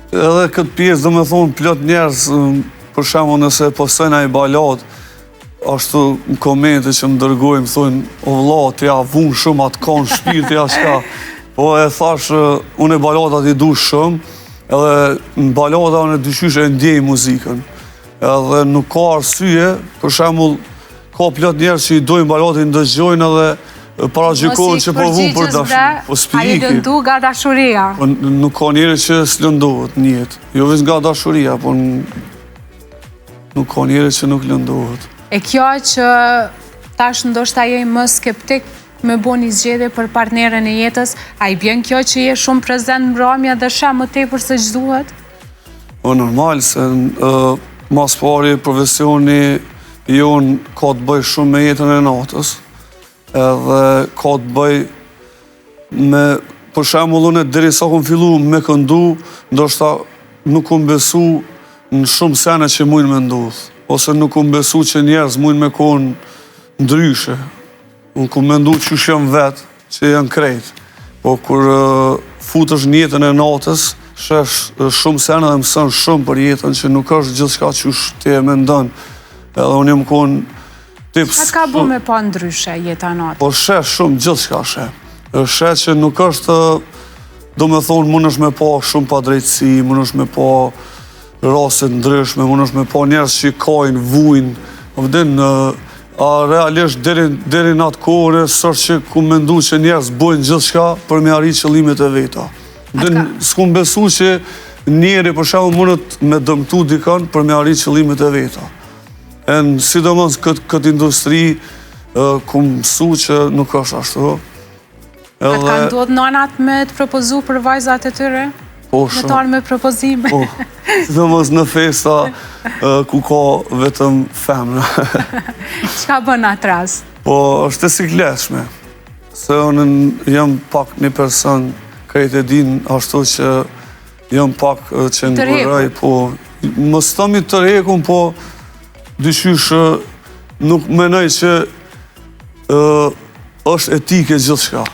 Edhe këtë pjesë do me thonë plot njerës, për shembull nëse postojnë ai balad, ashtu në komente që më dërgojnë, thonë, o vlla, ti ja vunë shumë atë kanë shpirti ja shka. Po e thash, unë e baladat i du shumë, edhe në balada unë e dyqysh e ndjej muzikën. Edhe nuk ka arsye, për shembull, ka plot njerës që i dojnë baladin dëgjojnë edhe paragjikohen që po vunë për dashuri. Po a i lëndu nga dashuria? Nuk ka njeri që s'lëndohet në jetë. Jo veç nga dashuria, po nuk ka njeri që nuk lëndohet. E kjo që tash ndoshta je më skeptik me bo një zgjedhje për partnerën e jetës, a i bjen kjo që je shumë prezent mbrëmja dhe shë më tepër se ç'duhet? Po normal, se mas pari profesioni jonë ka të bëj shumë me jetën e natës, edhe ka të bëj me, për shembull unë deri sa kom fillu me këndu, ndoshta nuk kom besu në shumë sene që mujnë me ndodh, ose nuk kom besu që njerëz mujnë me konë ndryshe. Unë kom mendu që jam vetë, që janë krejt. Po kur futesh në jetën e natës, shesh shumë sene dhe mësën shumë për jetën që nuk është gjithçka që ti e mendon. Edhe unë jam konë Qa ka bu me pa ndryshe jeta natë? Po shesh shumë, gjithçka shesh. Shesh që nuk është, do me thonë, mund është me pa shumë pa drejtësi, mund është me pa raste ndryshme, mund është me pa njerëz që kajnë, vujnë. Vëdin, realisht, deri në atë kohë, sërë që ku mendu që njerëz bojnë gjithçka për me arrit qëllimet e veta. Vëdin, s'kum besu që njeri, për shembull, mundet me dëmtu dikën për me arrit qëllimet e veta. E në sidomos këtë industri, ku mësu që nuk është ashtu. A ka ndodhë nanat me të propozu për vajzat e tyre? Po, shumë. Me tarë me propozime? Po, sidomos në festa ku ka vetëm femra. Çka bën atë rast? Po, është e sikletshme. Se unë jam pak një person, krejt e din ashtu që jam pak që nguraj, po, mos themi të rekun, po, dyqysh nuk menoj që është etike gjithçka.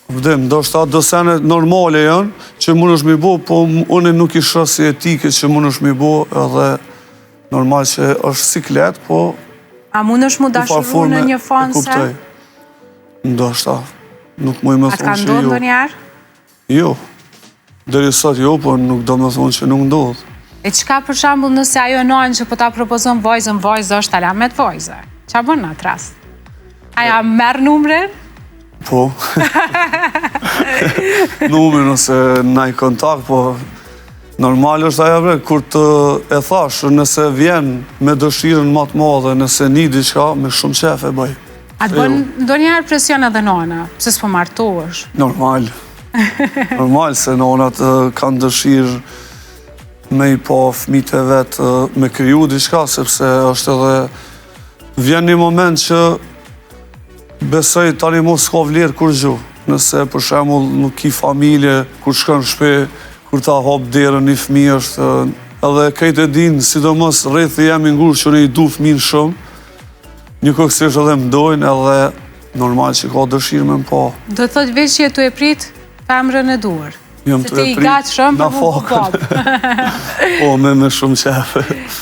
Vëdim, ndoshta do sene normale janë, që mund është mi bo, po unë nuk i shoh si etike që mund është mi bo, edhe normal që është siklet, po... A mund është mu dashuru në një fanë se? Ndoshta, nuk mu i me thonë që jo. A ka ndodhë ndonjëherë? Jo. Deri sot jo, po nuk do me thonë që nuk ndodhë. E qka për shambull nëse ajo nojnë që po ta propozon vajzën, vajzë është alamet vajzë? Qa bën në atë rast? Aja merë numrin? Po. Numrin ose naj kontakt, po normal është aja bre, kur të e thash, nëse vjen me dëshirën më të madhe, nëse një diçka, me shumë qef e bëj. A të bën ndonjëherë presion edhe nona, se s'po martohesh? Normal. Normal, se nonat kanë dëshirë me i pa fëmijët e vetë me kriju diçka, sepse është edhe vjen një moment që besoj tani mos s'ka vlerë kur gju. Nëse për shembull nuk ki familje, kur shkon në shtëpi, kur ta hap derën një fëmijë është edhe krejt e din, sidomos rreth jemi ngurë që ne i du fëmijën shumë, një koksisht edhe më dojnë edhe normal që ka dëshirë me më pa. Do të thot veç që tu e prit femrën e duar? Se ti i gatë shumë për mu po babë. Po, me shumë qefë.